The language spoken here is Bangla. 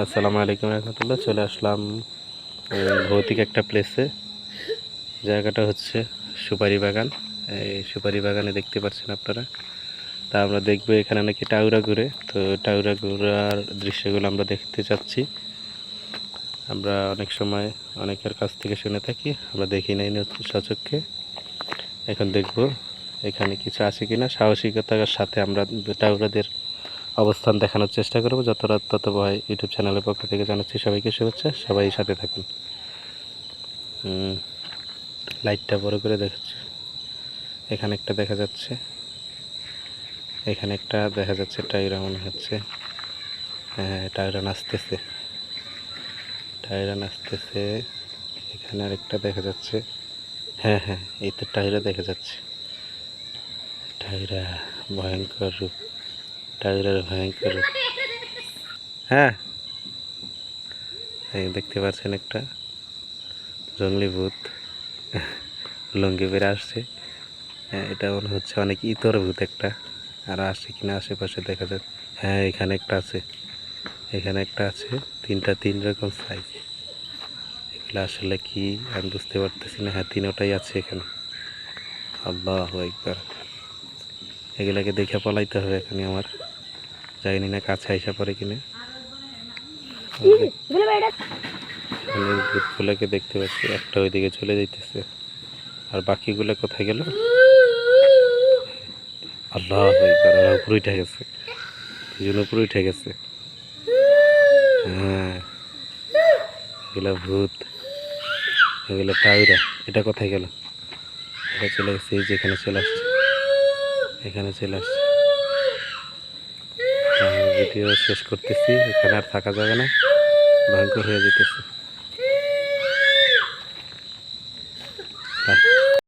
আসসালামু আলাইকুম রহমতুল্লাহ। চলে আসলাম ভৌতিক একটা প্লেসে। জায়গাটা হচ্ছে সুপারি বাগান। এই সুপারি বাগানে দেখতে পাচ্ছেন আপনারা। তা আমরা দেখবো এখানে নাকি টাউরা ঘুরে, তো টাউরা ঘুরার দৃশ্যগুলো আমরা দেখতে চাচ্ছি। আমরা অনেক সময় অনেকের কাছ থেকে শুনে থাকি, আমরা দেখি নাই সচক্ষে। এখন দেখব এখানে কিছু আছে কিনা। সাহসিকতার সাথে আমরা টাউরাদের অবস্থান দেখানোর চেষ্টা করব। যত রাত তত ভয় ইউটিউব চ্যানেলের পক্ষ থেকে জানাচ্ছি সবাইকে শুভেচ্ছা। সবাই সাথে থাকুন। লাইটটা বড় করে দেখাচ্ছে। এখানে একটা দেখা যাচ্ছে, এখানে একটা দেখা যাচ্ছে টায়রা মনে হচ্ছে। হ্যাঁ, টায়রা নাচতেছে, টায়রা নাচতেছে। এখানে আরেকটা দেখা যাচ্ছে। হ্যাঁ হ্যাঁ, এই তো টায়রা দেখা যাচ্ছে। টায়রা ভয়ঙ্কর রূপ, টায়রার ভয়ঙ্কর রূপ। হ্যাঁ, এই দেখতে পাচ্ছেন একটা জঙ্গলি ভূত লুঙ্গি বেড়ে আসছে। হ্যাঁ, এটা মনে হচ্ছে অনেক ইতর ভূত একটা। আর আসছে কিনা আশেপাশে দেখা যায়। হ্যাঁ, এখানে একটা আছে, এখানে একটা আছে। তিন রকম সাইজ। এগুলো আসলে কি আমি বুঝতে পারতেছি না। হ্যাঁ, তিনোটাই আছে এখানে। আল্লাহু আকবার। এগুলাকে দেখে পলাইতে হবে এখানে আমার। জানি না কাছে আইসা পড়ে কিনা। ভূতগুলোকে দেখতে পাচ্ছি, একটা ওইদিকে চলে যাইতেছে। আর বাকিগুলো কোথায় গেল? আল্লাহু আকবার, ওরা উপরে উঠে গেছে, দুজন উপরে উঠে গেছে। হ্যাঁ, এগুলা ভূত, এগুলো টাউরা। এটা কোথায় গেল? এটা চলে গেছে, এই যে এখানে চলে আসছে, এখানে চলে আসছে। ভিডিও শেষ করতেছি, এখানে আর থাকা যাবে না, ভয়ঙ্কর হয়ে যেতেছে।